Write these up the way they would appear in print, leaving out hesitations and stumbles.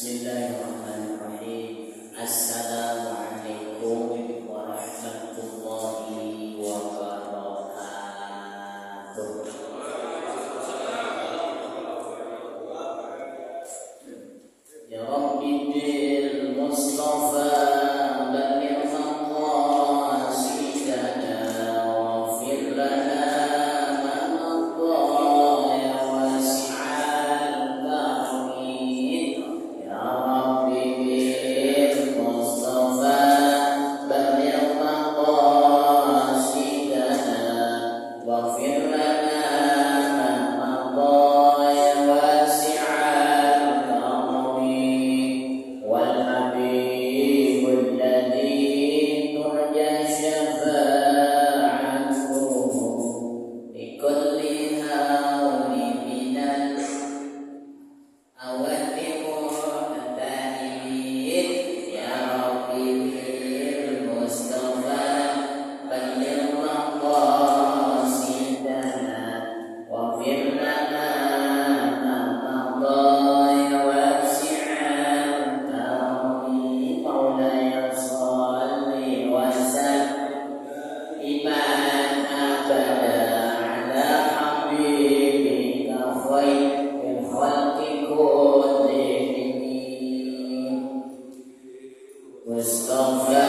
Bismillahirrahmanirrahim. Assalamualaikum warahmatullahi wabarakatuh. Ya Rabbi bil Mustafa balligh maqasidana waghfir lana ma madha ya wasi'al karim. Ya Rabbi bil Mustafa balligh maqasidana waghfir lana ma madha ya wasi'al karim. Wal habibul ladzi turja syafa'atuhu li kulli hawli minal awati muhtadin. Ya Rabbi bil Mustafa balligh maqasidana waghfir lana ma madha ya wasi'al karim. Maulaya shalli wa sallim abada ala habibika khairil khalqi kullihim. Mustafa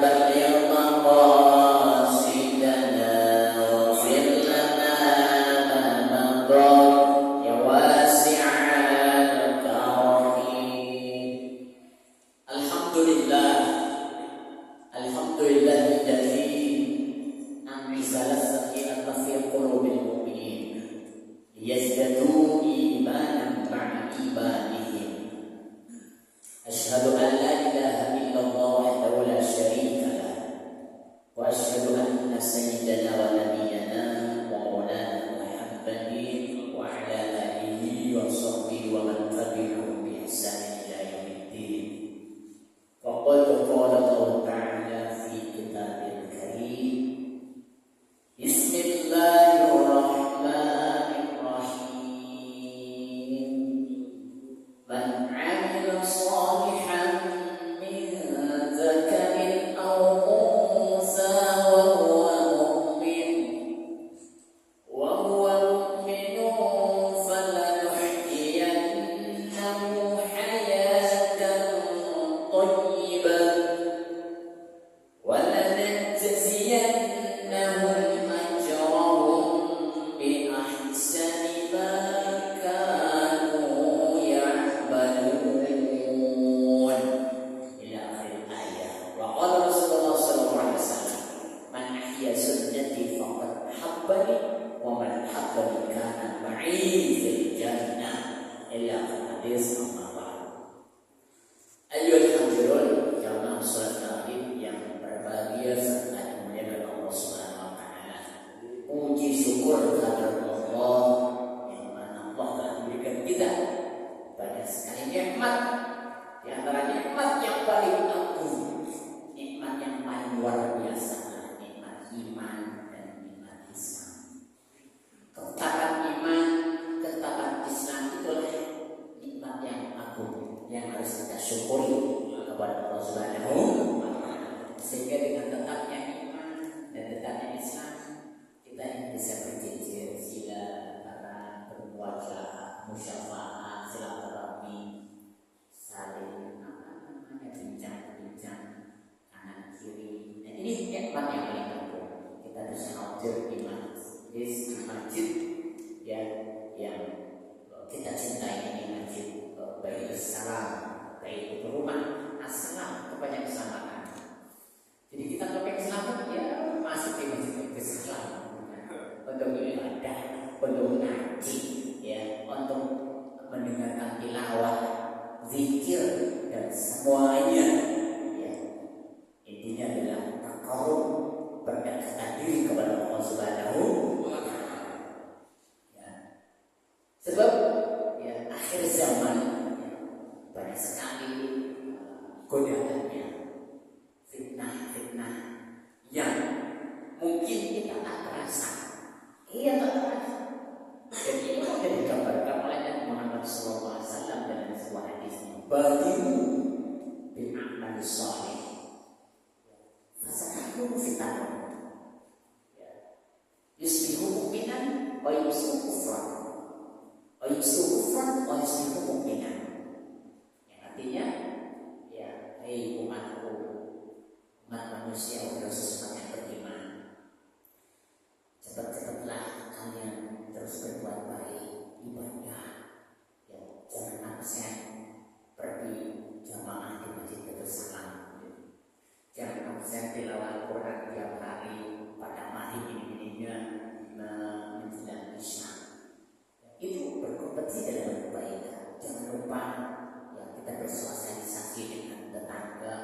balligh maqasidana waghfir lana ma madha ya wasi'al karim. Alhamdulillah, alhamdulillahilladzi anzala sakinata fi qulubil mu'minin liyazdadu imanan ma'a imanihim. Asyhadu an la ilaha illallah wahdahu la syarika lah wa asyhadu anna sayyidana wa nabiyyana wa maulana Muhammadin wa ala alihi wa sahbihi wa man tabi'ahum bi ihsan ila yaumiddin. Faqad qala Allah ta'ala fi kitabil karim. Bismillahirrahmanirrahim. Man 'amila shalihan min dzakarin aw untha wa huwa mu'minun falanuhyiyannahu hayatan thayyibah wa lanajziyannahum ajrahum bi ahsani ma kanu ya'malun. Ila akhir ayat. Wa qala Rasulullah sallallahu alaihi wasallam, man ahya sunnati faqad habbani wa man habbani kana ma'i fil jannah. Ila hadis amma ba'd. Ayyuhal hadirun jamaah salat Nabi yang berbahagia serta dimuliakan Allah Subhanahu wa taala. Puji syukur kepada Allah yang mana Allah telah memberikan kita banyak sekali nikmat. Di antara nikmat yang paling agung, nikmat yang paling luar biasa adalah nikmat iman dan nikmat Islam. Ketetapan iman, ketetapan Islam itulah nikmat yang agung yang harus kita syukuri kepada Allah Subhanahu wa taala. Sehingga dengan tetapnya iman dan tetapnya Islam, kita ini bisa berjejer sila antara bermuajalah, musyafaat, silaturahmi, saling bincang-bincang kanan kiri. Dan ini nikmat yang paling agung. Kita bisa hadir di masjid yang kita cintai, ini masjid Baitul Salam, Baitul Rumah, assalam kepada keselamatan. Jadi kita pakai selamat ya masuk di masjid Baitul Salam untuk ibadah, untuk ngaji, ya, untuk mendengarkan tilawah, zikir dan semuanya. Ya. Intinya adalah takarrub, berdekatan diri kepada Allah Subhanahu wa taala. Ya. Sebab ya akhir zaman ya, banyak sekali godaannya, fitnah-fitnah yang mungkin kita tak terasa. Iya tak terasa. Dan ini sudah digambarkan oleh Nabi Muhammad SAW dalam sebuah hadisnya. wa yusu kufran. Wa yusu kufran wa yusu kemungkinan. Yang artinya ya, hei umatku, umat manusia adalah sesuatu yang beriman. Cepat-cepatlah kalian terus berbuat baik, ibadah. Ya, jangan absen pergi jamaah di Masjid Baitul Salam. Jangan absen tilawah Al-Quran tiap hari pada hari ini menjelang Isya. Itu berkompetisi dalam kebaikan. Jangan lupa ya, kita bersosialisasi dengan tetangga,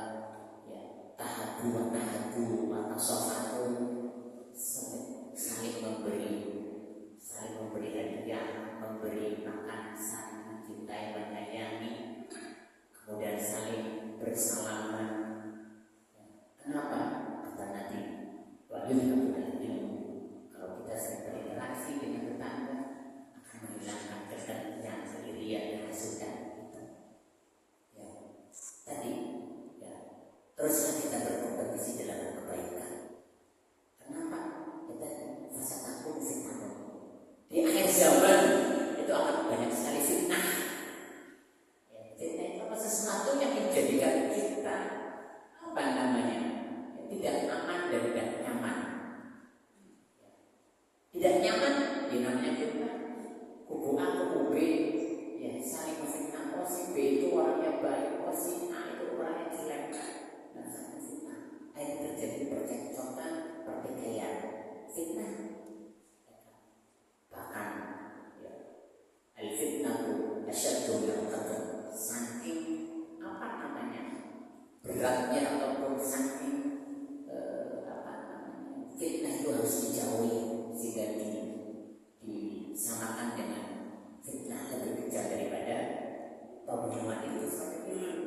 ya, tahadu atau sofatun, saling memberi hadiah, memberi makan, saling mencintai, menyayangi, kemudian saling bersalaman. Kenapa? Kata Nabi, kalau kita sering berinteraksi dengan tetangga akan menghilangkan kesepian, sendirian, dan hasutan. Ya, tadi, ya, teruslah kita berkompetisi dalam kebaikan. Kenapa? Kita fasa takut fitnah. Di akhir zaman itu akan banyak sekali fitnah. Ya, fitnah itu apa? Sesuatu yang menjadikan kita apa namanya? Tidak aman dan tidak nyaman. Tidak nyaman, ya namanya fitnah. Kubu A, kubu B, ya saling memfitnah. Oh si B itu orangnya baik, oh si A itu orangnya jelek. Nah, saling fitnah. Akhirnya terjadi percekcokan, pertikaian, fitnah. Bahkan, ya, al-fitnatu asyaddu min al-qatl. Saking apa namanya? Beratnya ataupun saking fitnah itu harus dijauhi sehingga disamakan dengan fitnah lebih kejam daripada pembunuhan itu seperti itu.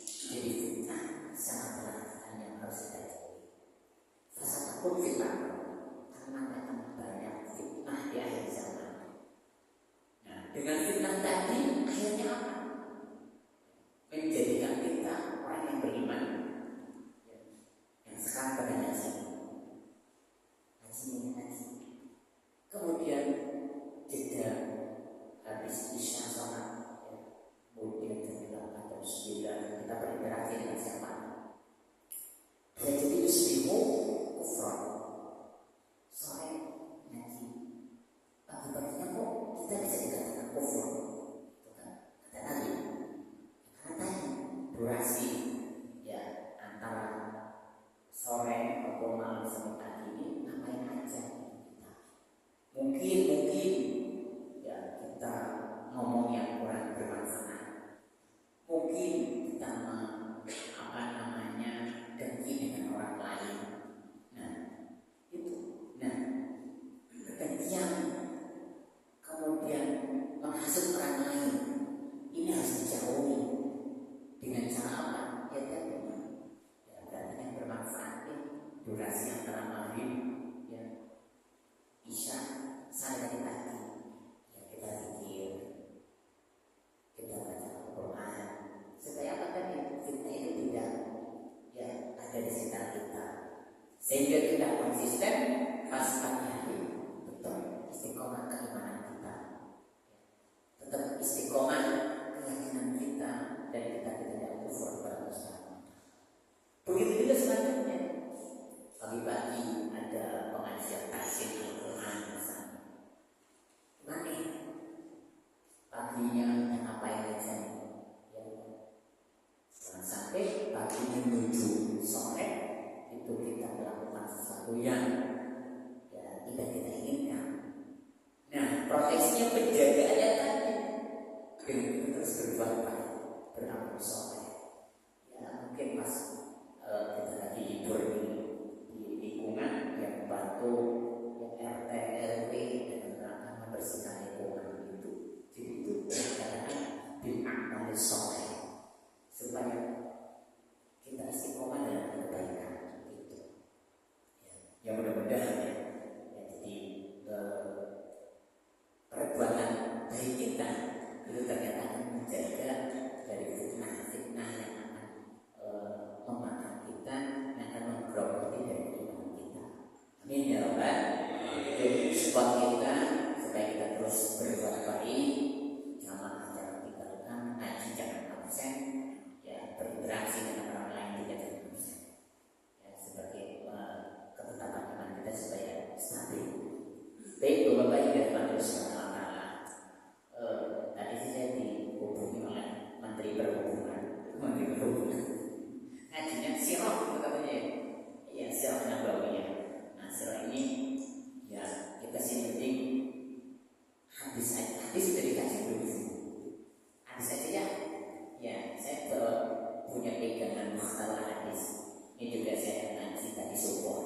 Jadi fitnah sangat berat yang harus kita jauhi. Fasa takut fitnah karena akan banyak fitnah di akhir zaman. Nah, dengan fitnah tadi akhirnya apa? Menjadikan kita orang yang beriman yang sekarang pada ngaji. Kemudian jeda habis isya sholat, ya, kemudian jam 8 jam 9 kita berinteraksi dengan siapa? Bisa jadi yusbihu kufran, sore ngaji, pagi-paginya kok kita bisa dikatakan kufran, itu kan kata Nabi. Karena durasi ya antara sore atau malam sampai pagi ini ngapain aja? Mungkin ya kita ngomong yang kurang bermanfaat. Mungkin kita apa namanya dengki dengan orang lain. Nah, itu. Nah, kedengkian kemudian menghasut orang lain ini harus dijauhi dengan cara apa? Ya tadi. Ya, berarti yang bermanfaat durasi antara maghrib ya isya sampai pagi ya kita zikir, kita baca Al-Quran supaya apa tadi fitnah itu tidak ya ada di sekitar kita sehingga kita konsisten pas pagi hari betul istiqomah keimanan kita, tetap istiqomah keyakinan kita dan kita tidak kufur kepada Allah. Begitu juga selanjutnya pagi-pagi ada pengajian tasik Al-Quran misalnya. Mana paginya yang ngapain aja ya, jangan sampai pagi menuju sore itu kita melakukan sesuatu yang ya, tidak kita inginkan. Nah, proteksinya penjagaannya tadi dengan kita terus berbuat baik, beramal soleh. Ya mungkin pas kita lagi libur di lingkungan yang bantu yang RT RW dan akan membersihkan lingkungan itu. Jadi itu dikatakan binamal soleh supaya kita istiqomah dalam kebaikan itu. Ya mudah-mudahan ya. Jadi perbuatan baik kita itu ternyata akan menjaga dari fitnah-fitnah yang akan memakan kita, yang akan menggerogoti dari iman kita. Amin ya Rabbal. Jadi spot kita harus berbuat baik, jamaah jangan tinggalkan, ngaji jangan absen, ya berinteraksi dengan orang lain tidak jangan absen. Ya, sebagai ketetapan iman kita supaya stabil. Baik, Bapak Ibu yang Tuhan Subhanahu wa Ta'ala. Tadi saya dihubungi oleh Menteri Perhubungan. Ngajinya sirah itu katanya ya. Iya, sirah nabawiyah. Nah, sirah ini ya kita sih penting hadis dari kaji dulu. Hadis aja ya. Ya, saya punya pegangan masalah hadis. Ini juga saya ngaji tadi subuh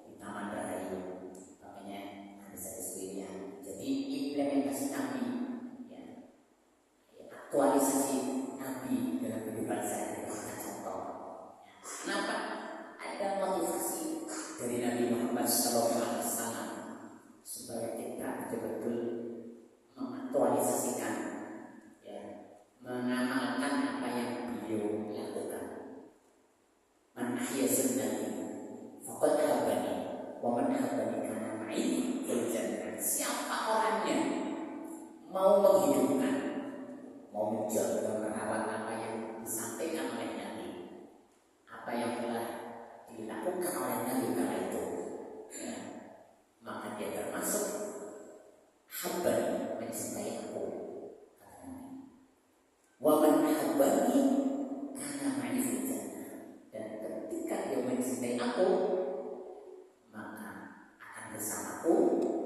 di Taman Rahayu. Makanya hadis-hadis pilihan. Jadi implementasi Nabi, ya, aktualisasi Nabi dalam kehidupan saya itu contoh. Kenapa? Ada motivasi dari Nabi Muhammad SAW supaya kita betul-betul mengaktualisasikan, ya, mengamalkan apa yang beliau lakukan. Man ahya sunnati faqad habani wa man habani kana ma'i fil jannah. Siapa orangnya mau menghidupkan, mau menjaga, merawat apa yang disampaikan oleh Nabi, apa yang telah dilakukan oleh Nabi kala itu, ya, maka dia termasuk habani, mencintai aku, kata Nabi. Wa man habani kana ma'i fil jannah. Dan ketika dia mencintai aku, maka akan bersamaku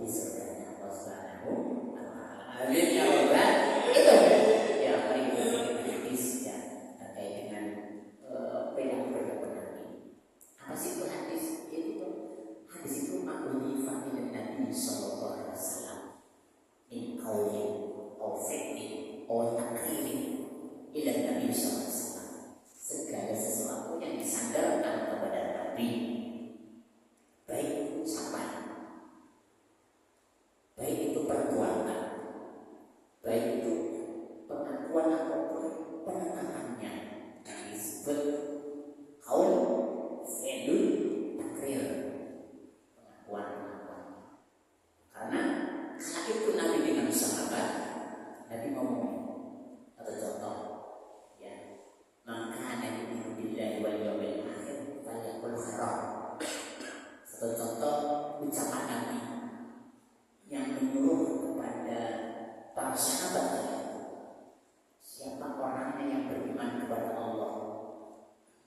di surga Allah Subhanahu wa Ta'ala. Amin ya rabbal. Itu ya paling hadis ya terkait dengan perilaku Nabi. Apa sih itu hadis? Itu hadis itu maknanya fadilah Nabi sallallahu alaihi wasallam. In qauli aw fi'li aw taqriri ila Nabi sallallahu alaihi wasallam. Segala sesuatu yang disandarkan kepada Nabi, baik ucapan, baik itu perbuatan, baik itu pengakuan ataupun penetapannya, disebut qaul, fi'lun, takrir, pengakuan. Karena itu Nabi dengan sahabat, Nabi ngomong atau contoh, ya, maka Nabi billahi wal yawmil akhir falyaqul khairan. Satu contoh ucapan Nabi yang menyuruh kepada para sahabat, siapa orangnya yang beriman kepada Allah,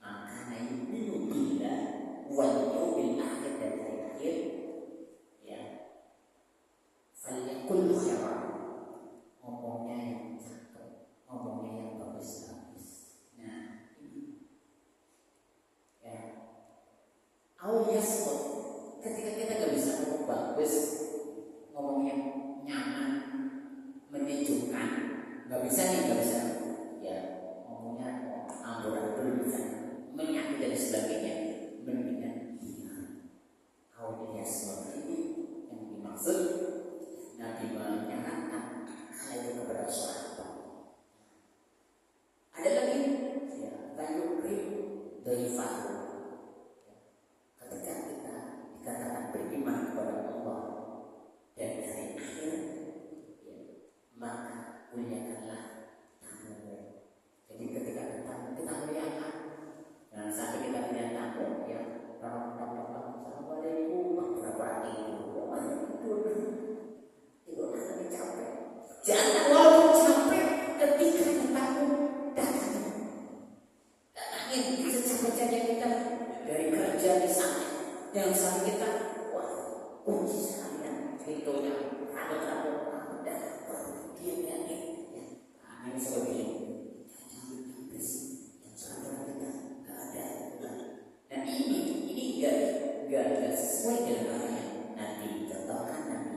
maka Nabi billah wal yawmil akhir dan hari akhir, ya, falyaqul khairan. Ngomongnya yang cakep, ngomongnya yang bagus. Nah, ini ya, awalnya ketika kita gak bisa ngomong bagus, ngomong yang nyaman, menyejukkan, gak bisa, ya, ngomongnya amburadul, menyakiti dan sebagainya, mendingan diam. Awalnya seperti ini yang dimaksud Nabi menyarankan hal itu kepada sahabat. Ada lagi, ya, tayukrim dari fahru. Ketika kita dikatakan beriman kepada Allah dan hari akhir, ya, maka muliakanlah tamu. Jadi ketika kita muliakan, jangan sampai kita punya tamu, ya, assalamualaikum, berapa itu akan capek. Jangan walaupun capek ketika tamu datangin secapek-capeknya kita dari kerja di sana, jangan sampai kita kunci sekalian pintunya ada udah diam ya, ini seperti ini bersih yang salah kita nggak ada. Nah ini nggak sesuai dengan apa yang Nabi contohkan, Nabi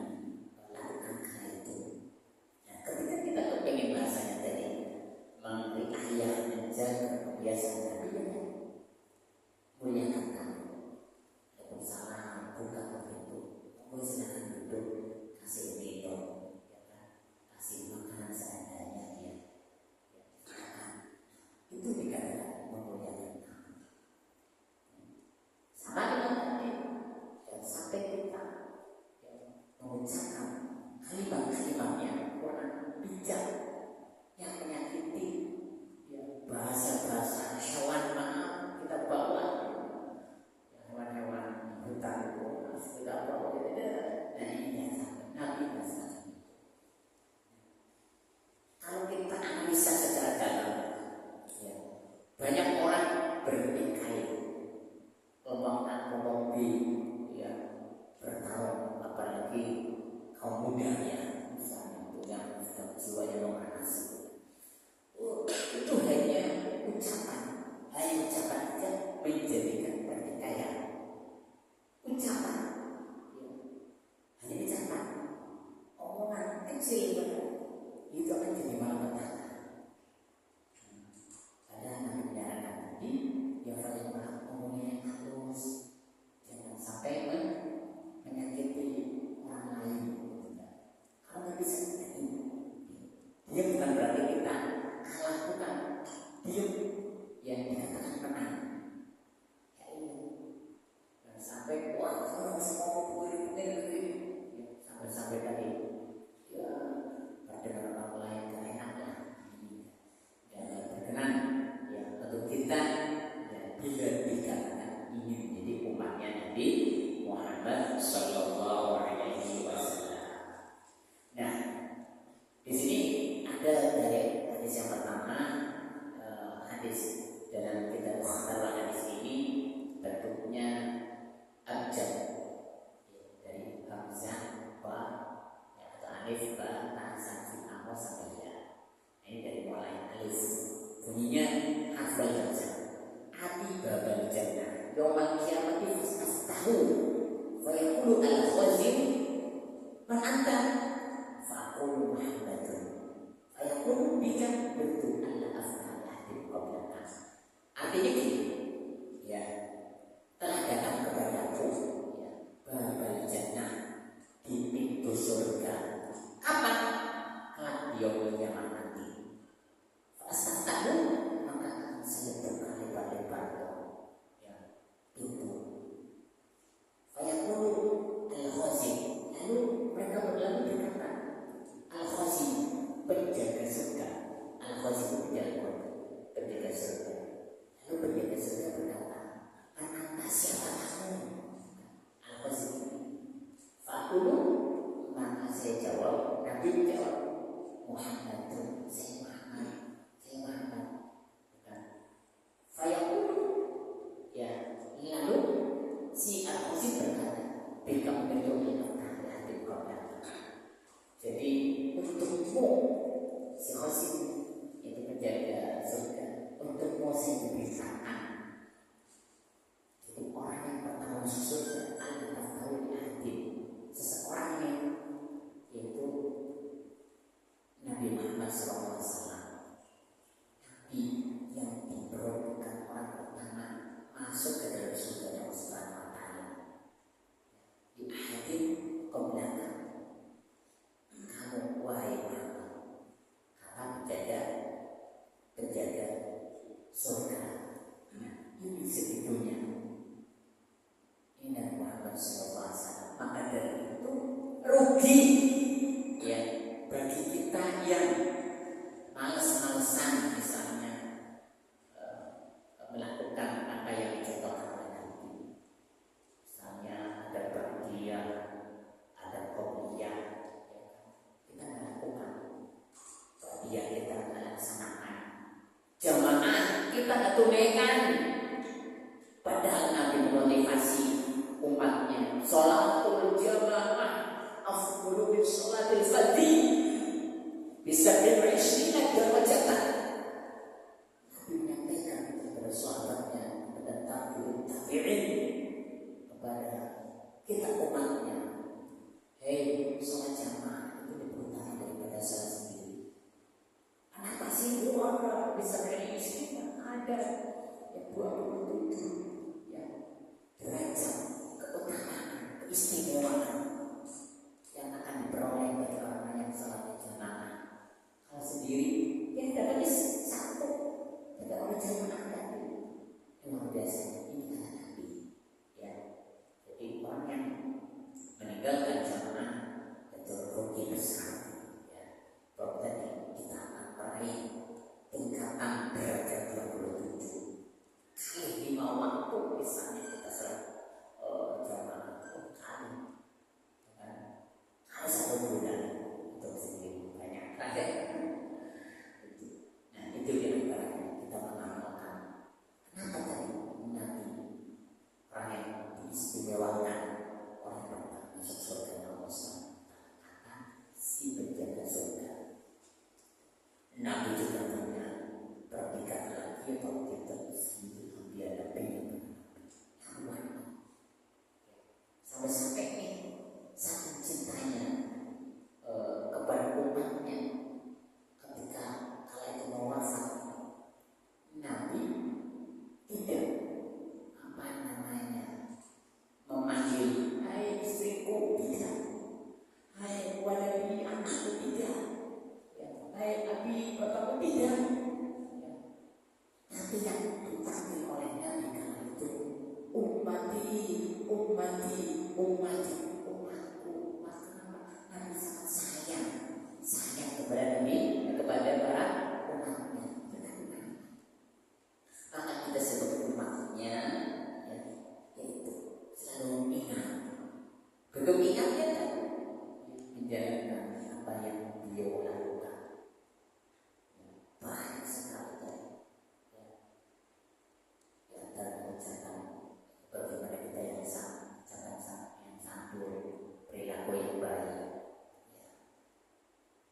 lakukan hal itu. Nah, ketika kita kepengen bahasanya tadi menghayat menjaga kebiasaan Nabi, ya, muliakan tamu. Waalaikumsalam, buka pintu, kamu silakan duduk, kasih minum, ya kan? Kasih makanan seadanya, ya. Itu dikatakan memuliakan tamu. Sama dengan tadi, dan sampai kita, ya, mengucapkan kalimat-kalimatnya kurang bijak, yang menyakiti, ya, bahasa-bahasa hewan maaf kita bawa, ya, hewan-hewan hutan kita bawa, dan ini biasa, Nabi biasa. Kalau kita analisa secara dalam, ya, banyak orang bertikai, kelompok B, ya, bertarung, apalagi kaum muda ya, misalnya yang sudah jiwanya memanas, itu hanya ucapan saja menjadikan pertikaian. Ucapan, ya, hanya ucapan, omongan kecil itu akan jadi malapetaka. Ada anak penjarakan tadi yang paling ngomongnya yang halus, jangan sampai menyakiti orang lain. Kalau nggak bisa seperti ini, dia bukan berarti kita lakukan diam yang dikatakan menang. Ya ini, jangan sampai orang semua begini, sampai tadi, ya berdengar orang lain gak enak lah, dan berkenan ya untuk kita, ya, bila dikatakan ini menjadi umatnya Nabi Muhammad Sallallahu Alaihi Wasallam. Nah, di sini ada dari hadis yang pertama, hadis dalam kitab Mukhtasar hadis ini bentuknya abjad, dari hamzah ba, ya, atau alif ba ta'san sin amwa sampai ya. Ini dari mulai alif bunyinya harful hamzah. Ati babal jannah yaumal qiyamati fastahu wa yaqulu al khazin man anta faqul muhammadun fa yaqulu bika betul alla afna ahdi qablaka. Artinya gini, ya, telah datang kepadaku, ya, babal jannah, di pintu surga. Kapan? Kelak di yaumul qiyamah nanti. Fastahu, maka akan saya buka lebar-lebar, ya, pintu. Fayaqulu al-khazin, lalu mereka berkata, al-khazin, penjaga surga. Al-khazin penjaga surga. Lalu penjaga surga berkata, "Anta siapa kamu?" Al-khazin. Fa'aqulu, maka saya jawab, Nabi jawab, Muhammadun, saya Muhammad. Fayaqulu, ya, lalu si al-khazin berkata, bika betul hati kau. Jadi untukmu, si khazin itu menjaga surga, untukmu saya diberitakan. Jadi orang yang pertama masuk surga adalah tahu hati seseorang yang, yaitu Nabi Muhammad SAW.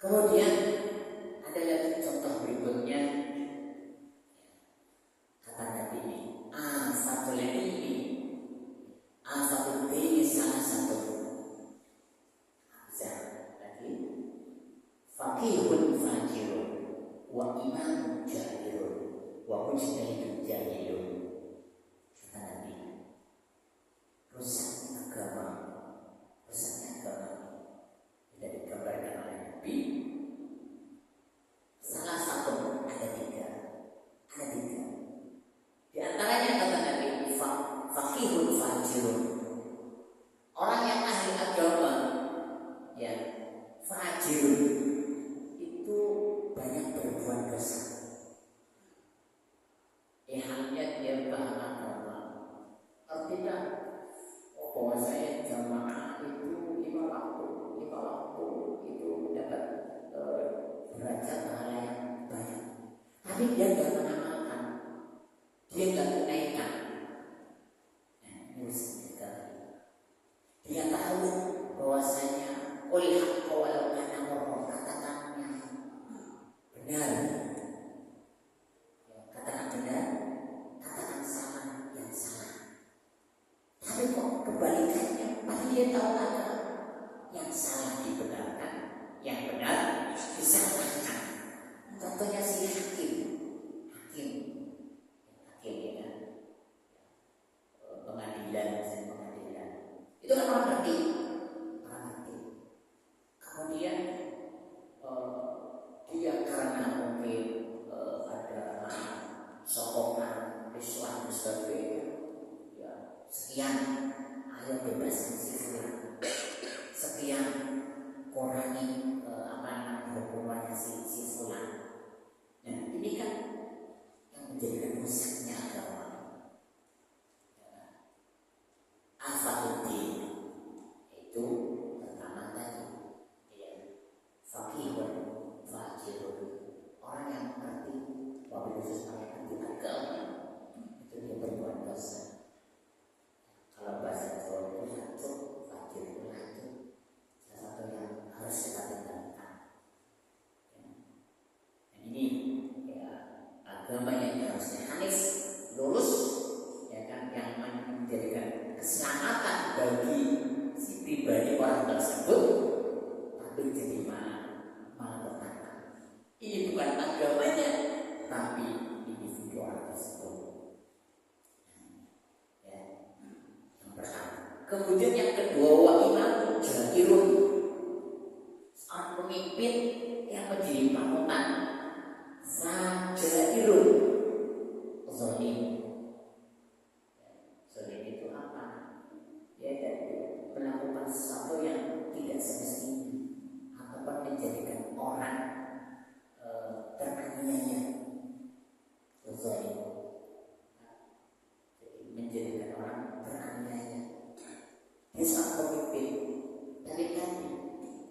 Kemudian ada lagi contoh berikutnya, kata Nabi ini, afatul ilmi, afatul ilmi salah satu. Lagi, fakihun fajirun, wa imamun jahilun, wa mujtahidun jahilun. Kata Nabi, rusaknya agama tidak digambarkan oleh Nabi. Salah satu ada tiga. Di antaranya kata Nabi, fakihun fajirun, orang yang ahli agama, ya, fajirun itu banyak berbuat dosa. Halnya dia paham agama, artinya bahwa saya jamaah itu lima waktu itu dapat derajat pahala yang banyak. Tapi dia nggak mengamalkan, dia nggak tunaikan. Dia tahu bahwasanya oleh walau karena orang katakannya benar, katakan benar, katakan salah yang salah. Tapi kok kebalikannya, pasti dia tahu ada yang salah dibenarkan, yang benar disalahkan. Contohnya si hakim ya kan, pengadilan itu kan orang ngerti. Kemudian dia karena mungkin ada sokongan Islam dan sebagainya, ya, sekian ayo bebaskan si fulan, sekian kurangi hukumannya si fulan. Nah, ini kan yang menjadikan rusaknya agama. Afaluddin itu pertama tadi, ya, fakihun fajirun, orang yang mengerti, wabil khusus orang yang mengerti agama, itu dia berbuat dosa. Kalau bahasa Jawa itu hancur, fajir itu hancur. Salah satu yang harus kita tinggalkan. Ini ya, agama yang harusnya hanif, lurus, ya kan, yang menjadikan keselamatan bagi si pribadi orang tersebut, tapi jadi malah petaka. Ini bukan agamanya, tapi individu orang tersebut. Ya, yang pertama. Kemudian yang kedua, wa imamun jahilun, seorang pemimpin yang menjadi panutan. Fajirun, zalim. Zalim itu apa? Dia melakukan sesuatu yang tidak semestinya, ataupun menjadikan orang teraniaya. Zalim, menjadikan orang teraniaya. Dia seorang pemimpin, tapi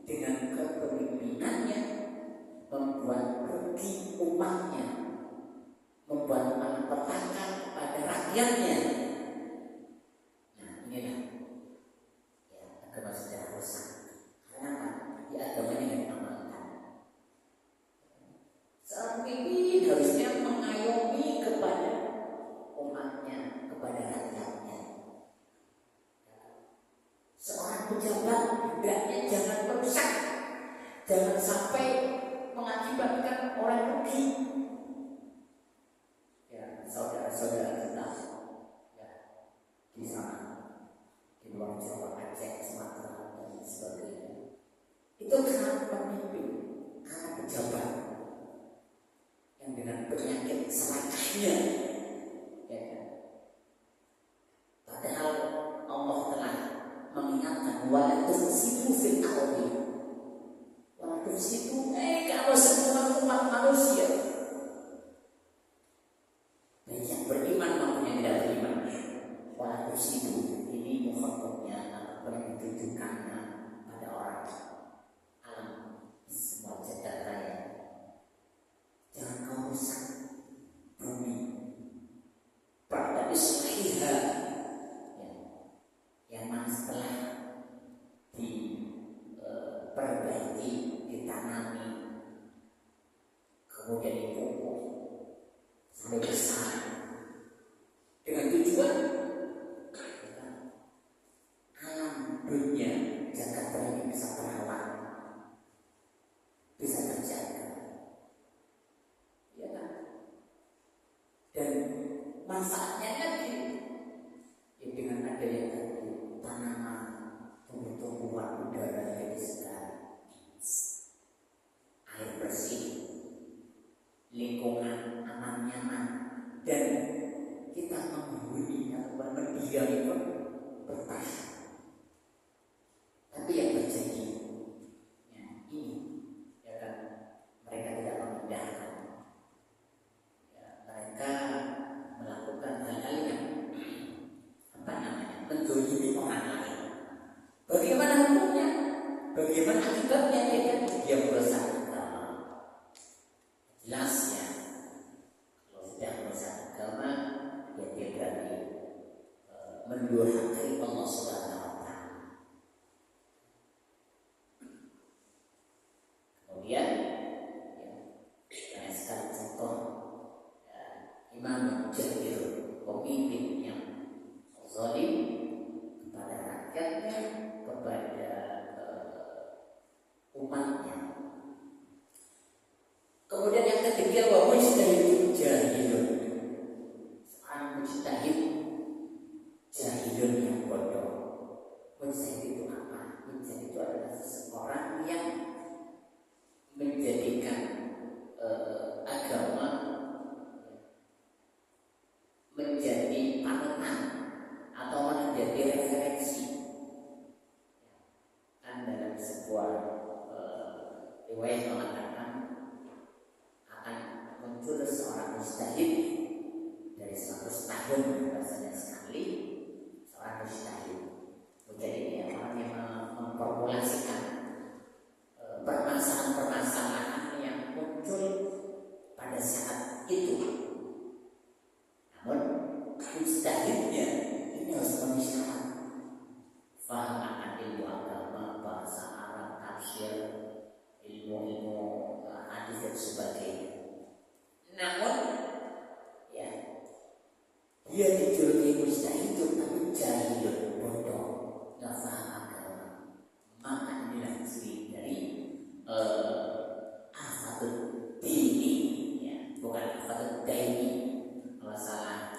dengan kepemimpinannya membuat rugi umatnya, membuat malapetaka pada rakyatnya. Nah, inilah ya, agama sudah rusak. Kenapa? Ya, agamanya yang diamalkan. Seorang pemimpin harusnya mengayomi kepada umatnya, kepada rakyatnya. Seorang pejabat hendaknya jangan merusak, jangan sampai mengakibatkan orang rugi. Ya, saudara-saudara kita, ya, di sana, di luar Jawa, Aceh, Sumatera dan sebagainya, itu karena pemimpin, karena pejabat yang dengan penyakit serakahnya, ya kan? Padahal Allah telah mengingatkan, wala tufsidu fil ardi. Situ, kalau semua umat manusia, baik yang beriman maupun yang tidak beriman, walaupun situ ini mukhotobnya ataupun yang ditujukannya pada orang alam besar dengan tujuan alam dunia Jakarta ini bisa terawat, bisa terjaga, ya kan? Dan manfaatnya lagi ya, dengan adanya tadi tanaman, tumbuh-tumbuhan, udara jadi segar, air bersih, lingkungan aman nyaman, dan kita menghuni atau mendiam itu betah. Tapi yang terjadi ya, ini ya kan, mereka tidak memindahkan, ya, mereka melakukan hal-hal yang menzolimi orang lain. Bagaimana hukumnya? Bagaimana akibatnya? Ya kan, dia merusak agama. Jelas ya, kalau sudah merusak agama, ya dia berarti mendurhakai Allah Subhanahu wa Ta'ala. Kemudian ya, sekarang contoh ya, imam jahil, pemimpin yang zalim kepada rakyatnya, kepada umatnya. Kemudian yang ketiga, wa mujtahidun jahilun, seorang mujtahid jahilun yang bodoh. Mujtahid itu apa? Mujtahid itu adalah seseorang yang menjadikan agama menjadi panutan atau menjadi referensi. Kan dalam sebuah riwayat mengatakan akan muncul seorang mujtahid dari 100 tahun bahasanya sekali, seorang mujtahid. Mujtahid ini orang yang memformulasikan permasalahan-permasalahan yang muncul pada saat itu. Namun mujtahidnya ini harus memenuhi syarat, faham akan ilmu agama, bahasa Arab, tafsir, ilmu-ilmu hadis dan sebagainya. Namun ya, dia dijuluki mujtahid tapi jahil, bodoh, nggak paham agama. Maka inilah ciri dari afatul dini, ya, bukan afatul daini. Kalau salah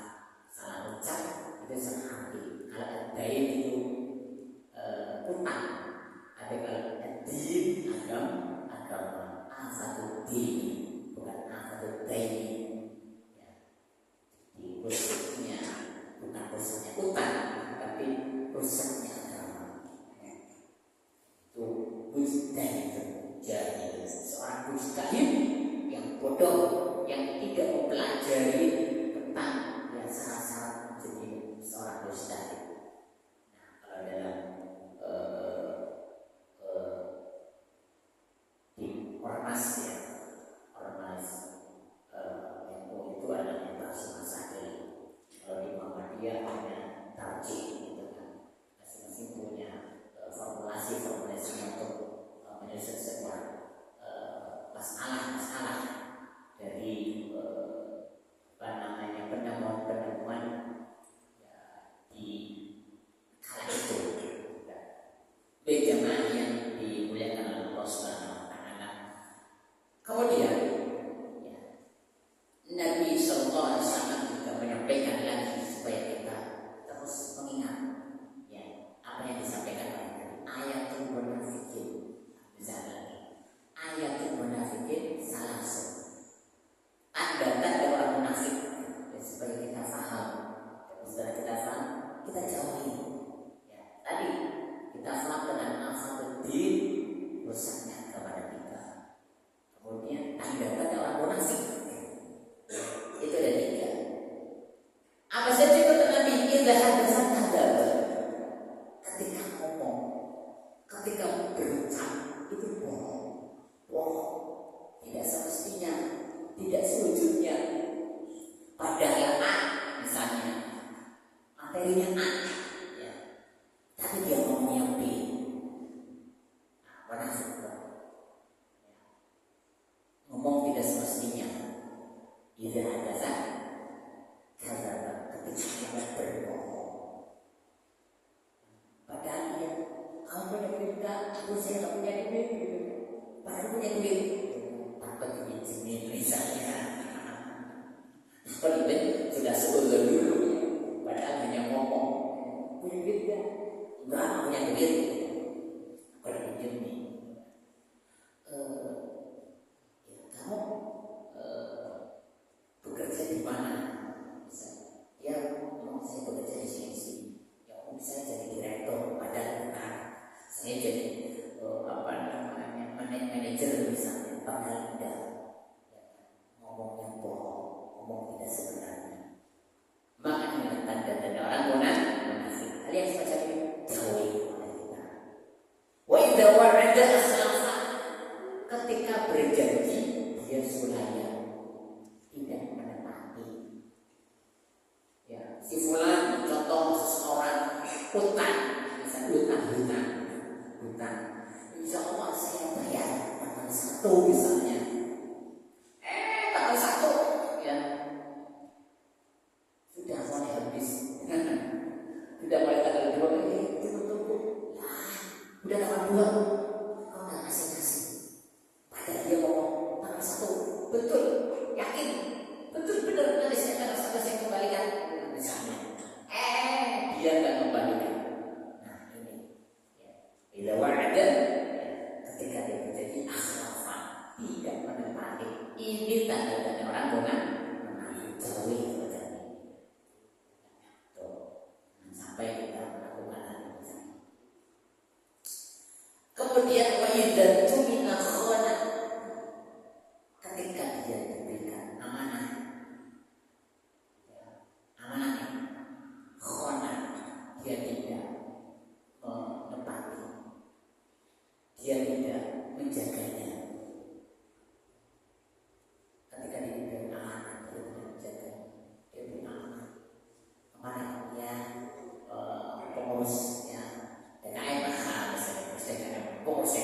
ucap itu salah arti. Kalau dain itu utang, ada kalau din agama, afatul dini bukan afatul daini. Ya. Di rusaknya bukan rusaknya utang, tapi rusaknya agama. Itu mujtahid jahil, seorang mujtahid yang bodoh, yang tidak mempelajari tentang ya syarat-syarat menjadi seorang mujtahid. Nah, kalau dalam di ormas ya, ormas NU itu ada yang masail. Kalau di Muhammadiyah ada tarjih gitu kan, masing-masing punya formulasi untuk menyusun sebuah masalah dari penemuan ya, di kala itu. Berjamaah yang dimuliakan oleh Allah Subhanahu wa Ta'ala. Kemudian ya, Nabi Sallallahu Alaihi Wasallam juga menyampaikan lagi supaya kita terus mengingat ya apa yang disampaikan oleh Nabi. Ayatul munafikin, misalnya ayatul munafikin salah satu tanda-tanda orang munafik ya, supaya kita paham. Setelah kita paham, kita jauhi. Ya, tadi kita paham dengan afatul din, rusaknya kepada kita. Kemudian tanda-tanda orang munafik itu ada 3. Apa saja itu Nabi? Idza hadatsa kadzdzaba. Ketika ngomong, ketika berucap itu bohong, tidak semestinya, tidak sewujudnya. Padahal misalnya materinya ya, tapi dia ngomongnya B. Nah, ngomong tidak semestinya. Idza hadatsa Bu saya nggak punya duit, padahal punya duit, takut diizinin misalnya. Seperti sudah seuzon dulu, padahal hanya ngomong punya duit enggak punya duit, kalau pinjam nih, kamu bekerja di mana? Ya, memang saya bekerja di sini. Ya, saya jadi direktur, padahal bukan. Saya jadi manajer misalnya, padahal tidak. Ngomong yang bohong, ngomong tidak sebenarnya. Maka ini tanda-tanda orang munafik. Alias semacam ini jauhi oleh kita. Wa idza wa'ada akhlafa, ketika berjanji dia sulaya, tidak menepati. Ya, si fulan contoh seseorang utang, misalnya utang. Insya Allah saya bayar tanggal 1 misalnya. Tanggal 1 ya sudah mulai habis. Sudah mulai tanggal 2 tunggu. Udah tanggal 2 kau nggak ngasih. Padahal dia ngomong tanggal 1 betul, yakin, betul benar nanti saya tanggal 1 saya kembalikan misalnya. Dia nggak kembalikan. Nah ini ya. Bila wa'ada, ketika dia menjadi akhlafa, tidak menepati. Ini tanda-tanda orang munafik. Jauhi seperti ini. Sampai kita melakukan hal ini. Kemudian wa'idatu minal khona, ketika dia diberikan amanah, khona, dia tidak menepati, dia tidak menjaganya. Ketika dia diberi amanah, dia tidak menjaga. Dia beri amanah ya, pengurus ya DKM, pengurus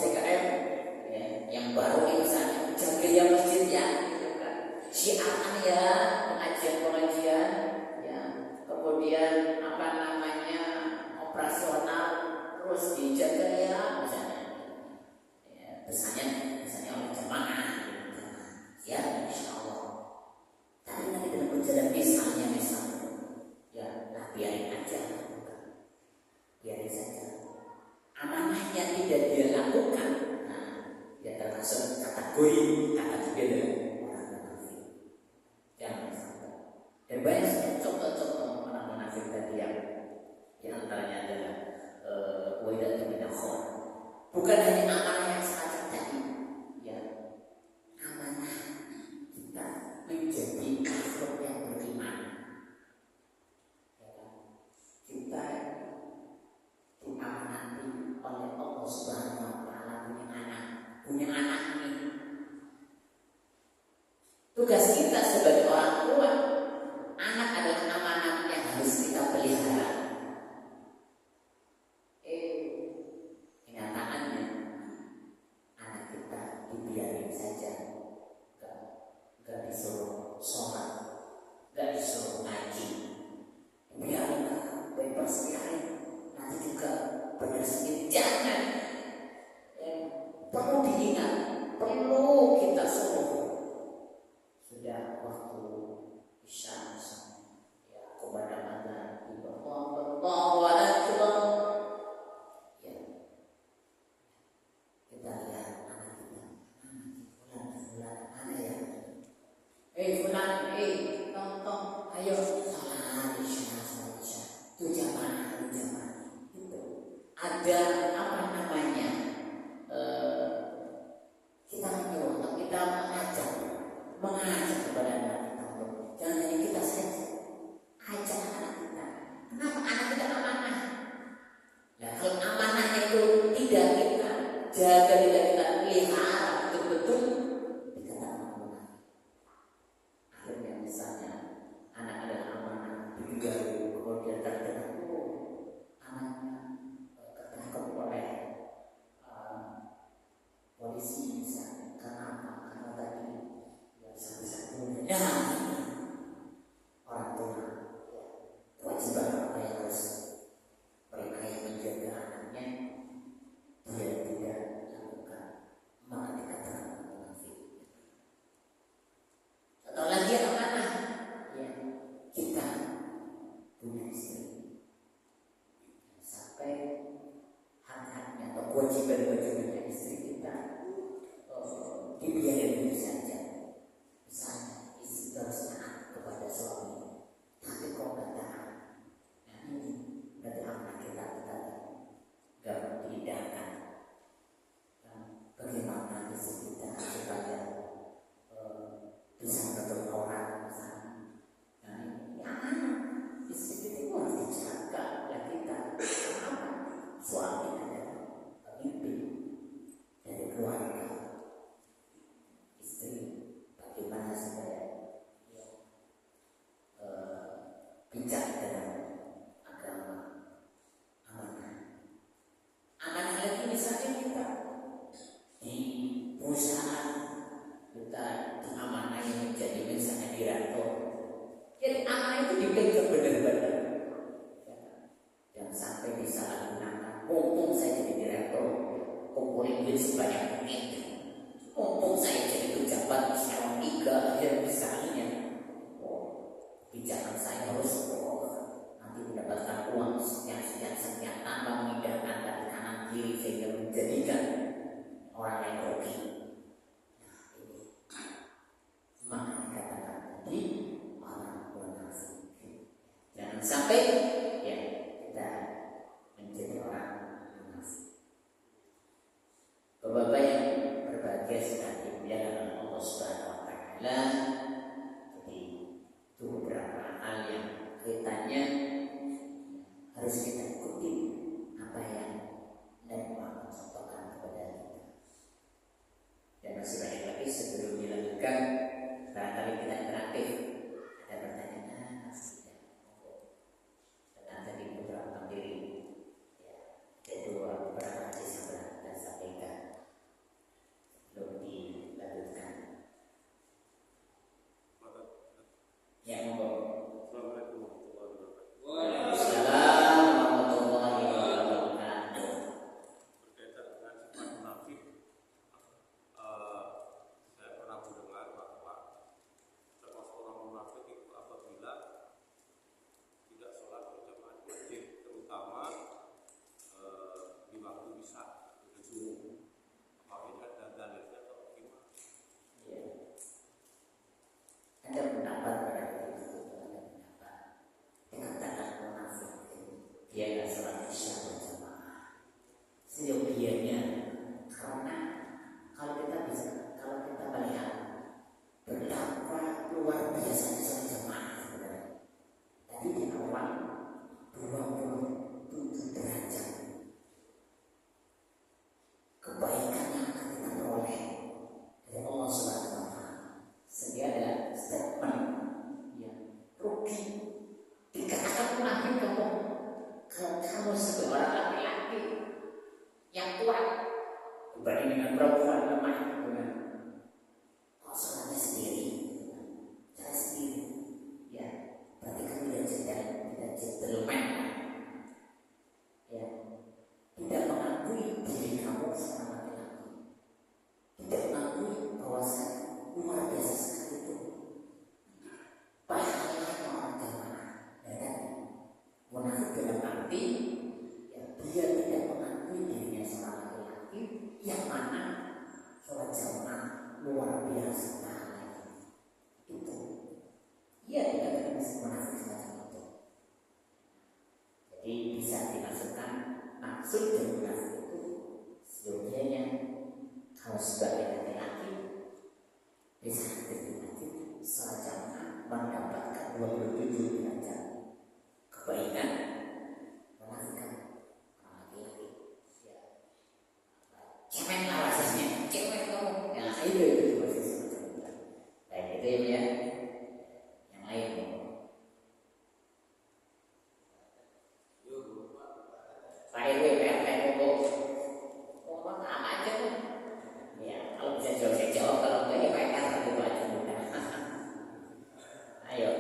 DKM ya, yang baru ini misalnya jaga ya masjid ya, syiarkan ya pengajian ya, kemudian operasional terus dijaga ya misalnya ya, misalnya oleh jemaah ya insya Allah. Tapi nanti dalam berjalan misalnya ya nah biarin aja, biarin saja. Amanahnya tidak dia lakukan, nah dia termasuk kategori dia orang munafik. Jangan sampai. Dan banyak contoh-contoh orang munafik tadi yang antaranya adalah wa'idatu minal khona. Bukan hanya amanah yang semacam tadi, ya amanah kita menjadi makhluk yang beriman. Ya, kita diamanati oleh Allah Subhanahu wa Ta'ala punya anak ini. Tugas kita sebagai orang tua, anak adalah amanah yang harus kita pelihara. Kenyataannya anak kita dibiarin saja, gak disuruh sholat, gak disuruh ngaji, biarin bebas biarin, nanti juga benar sendiri. Jangan, perlu diingat, perlu kita suruh. Sudah waktu isya ya kepada Allah Allahu Akbar ya, kita lihat anak kita, fulan mana ya, fulan tonton ayo salat isya itu jamaah itu ada kita menyuruh, kita mengajak kepada anak kita. Jangan hanya kita saja, ajak anak kita. Kenapa anak kita amanah? Nah, kalau amanahnya itu tidak kita jaga, tidak kita pelihara betul-betul, dikatakan amanah. Akhirnya misalnya anak adalah amanah, digaru, kemudian terdengar anaknya ketangkap oleh polisi misalnya. Karena tadi satu-satunya orang tua kewajiban apa yang harus mereka yang menjaga anaknya kewajiban-kewajiban dari istri kita dibiarkan dulu saja. Misalnya istri harus taat kepada suami, tapi kok nggak taat, nah ini berarti amanah kita nggak diindahkan. Bagaimana istri kita supaya bisa menuntut orang misalnya, nah ini amanah istri kita itu harus dijaga oleh kita. Kenapa? Suami adalah pemimpin dari keluarga. Istri bagaimana supaya bijak dalam agama, amanah. Amanah lagi misalnya kita di perusahaan, kita diamanai menjadi misalnya direktur. Jadi amanah itu dipegang benar-benar. Jangan sampai disalahgunakan. Mumpung saya jadi direktur, kumpulin duit sebanyak mungkin. Mumpung saya jadi pejabat eselon 3 ya misalnya, pijakan saya harus nanti mendapatkan uang sekian tanpa mengindahkan dari kanan kiri sehingga menjadikan orang yang rugi. Nah ini maka dikatakan tadi orang munafik. Jangan sampai ya kita menjadi orang munafik. Bapak-bapak yang berbahagia sekali dimuliakan oleh Allah Subhanahu wa taala. Jadi itu beberapa hal yang kaitannya harus kita ikuti apa yang Nabi Muhammad contohkan kepada kita. Dan masih banyak lagi sebelum dilanjutkan, barangkali kita interaktif. Ada pertanyaan? Tenang tadi beberapa diri. Kedua beberapa hadis yang pernah kita sampaikan belum dilanjutkan. Ya, monggo. Assalamualaikum warahmatullahi wabarakatuh. Berkaitan dengan sifat munafik, saya pernah mendengar bahwa termasuk orang munafik itu apabila tidak sholat berjamaah di masjid, terutama di waktu isya atau subuh. Apakah ada dalilnya atau gimana? Ya. Ada pendapat pada itu, ada pendapat dikatakan munafik dia nggak sholat isya berjamaah. Seyogianya karena kalau kita melihat betapa luar biasa sholat jamaah sebenarnya. Tadi di awal 27 derajat kebaikan yang akan kita peroleh dari Allah Subhanahu wa taala. Sehingga ada statement yang rugi. Dikatakan munafik kalau kamu sebagai orang laki-laki yang kuat dibanding dengan perempuan lemah, kok sholatnya sendiri, cara sendiri, ya berarti kan tidak gentleman, ya tidak mengakui diri kamu seorang laki-laki, tidak mengakui bahwasanya luar biasa sekali itu pahalanya orang jamaah. Ya kan? Munafik dalam arti ya, dia tidak mengakui dirinya seorang laki-laki yang mana sholat jamaah luar biasa pahalanya. Itu ia tidak termasuk munafik semacam itu. Jadi bisa dimasukkan maksud dari munafik itu seyogianya kalau sebagai laki-laki bisa terjadi sholat jamaah mendapatkan 27 derajat kebaikan. Munafikan orang laki-laki ya cemen lah rasanya, cemen kamu ya itu masih semacam itu. Baik itu ya yang lain. Pak RW, PRT, ngomong apa aja tuh? Ya, kalau bisa jawab saya jawab, kalau enggak ya PR satu aja mudah. Ayo.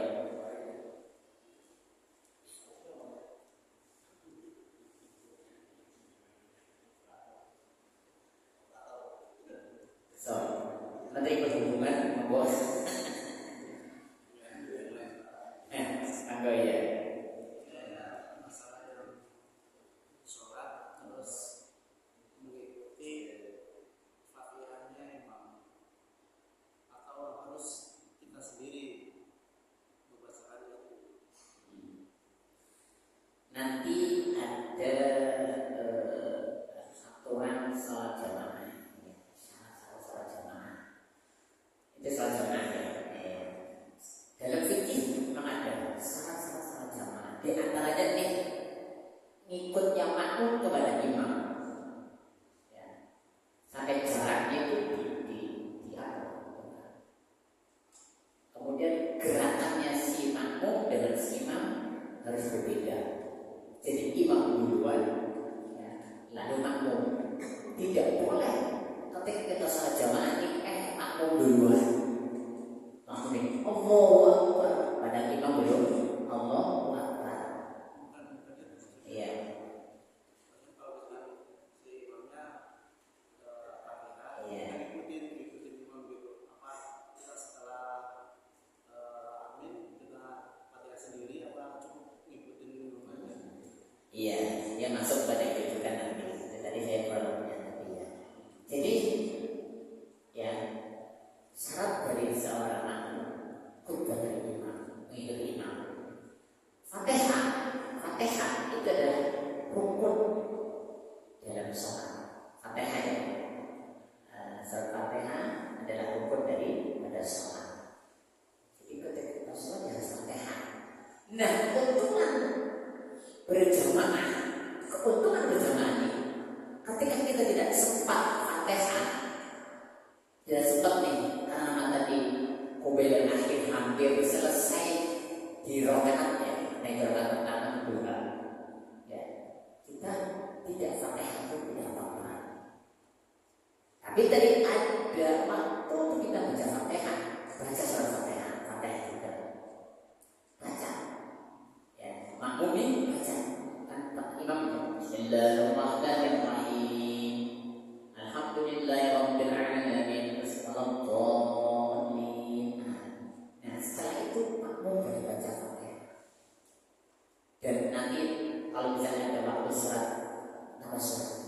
So, Menteri Perhubungan, bos. Anggo ya. sholat jamaah. Syarat sholat jamaah. Itu sholat jamaah ya. Dalam fikih memang ada syarat sholat jamaah. Di antaranya nih ngikut yang makmum kepada imam. Ya. Sampai jaraknya itu kemudian gerakannya si makmum dengan si imam harus berbeda. Jadi imam duluan, ya, lalu makmum. Tidak boleh ketika kita sholat jamaah ini makmum duluan. Makmum ini Allahu Akbar, padahal imam belum Allahu Akbar. Iya. Iya, dia masuk pada itu kan nanti. Tadi saya belum tapi ya. Jadi ya syarat dari seorang makmum khutbah dari imam, mengikuti imam. Fatihah itu adalah rukun dalam sholat. Fatihah ya. Surat Fatihah adalah rukun daripada sholat. Jadi ketika kita sholat harus Fatihah. Nah, keuntungan berjamaah ini ketika kita tidak sempat Fatihah, tidak sempat nih karena tadi kubelan akhir hampir selesai di rakaat ya, di rakaat pertama kedua ya, kita tidak Fatihah pun tidak apa-apa. Tapi tadi ada waktu untuk kita baca Fatihah, baca surat Fatihah juga baca ya, makmum ini baca imam Bismillahirrahmanirrahim. Alhamdulillahirabbil alamin. Wassallallahu. Nah, setelah itu makmum boleh baca Fatihah. Dan nanti kalau misalnya ada waktu surat, nama surat.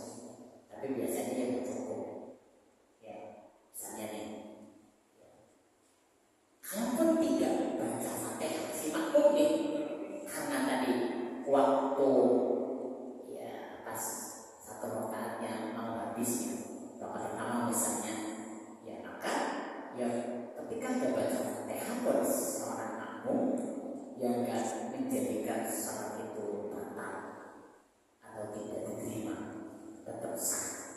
Tapi biasanya yang cukup. Ya, misalnya nih. Kalaupun tidak baca Fatihah si makmum nih, karena tadi waktu satu rakaatnya mau habisnya, rakaat pertama misalnya, ya maka ya ketika ada baca Fatihah buat seorang makmum yang enggak menjadikan salat itu batal atau tidak diterima, tetap sah.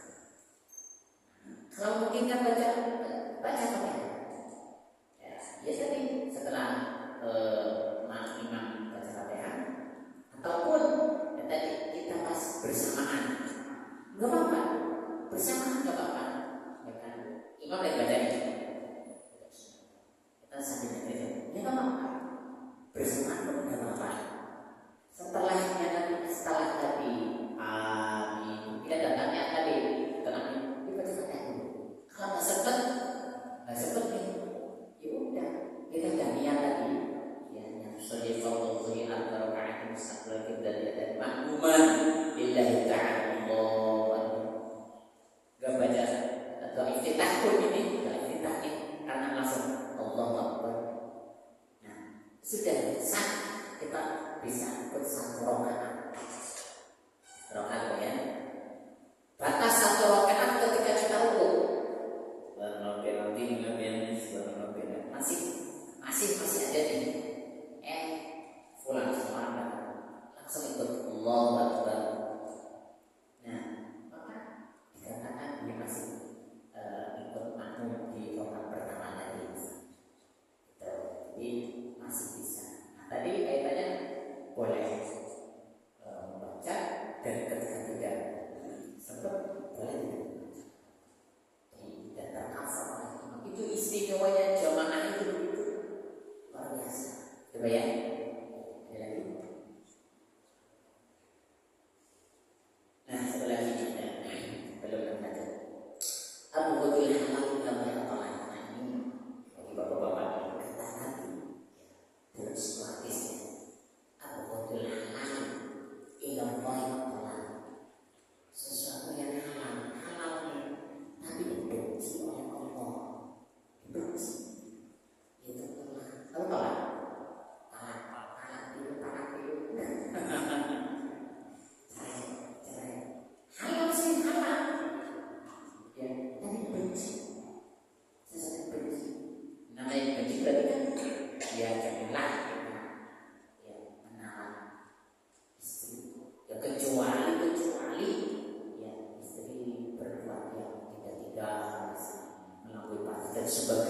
Kalau mungkin kan baca Fatihah, ya tadi setelah imam baca Fatihah, ataupun ya tadi kita pas bersamaan. Gak apa-apa, bersamaan gak apa-apa, ya kan? Imam lagi baca ini, kita sambil baca, ya gak apa-apa, bersamaan pun gak apa-apa. Setelah tadi, amin, kita datangnya tadi, tenang, dibaca Fatihah dulu. Kalau nggak sempat dan sebagai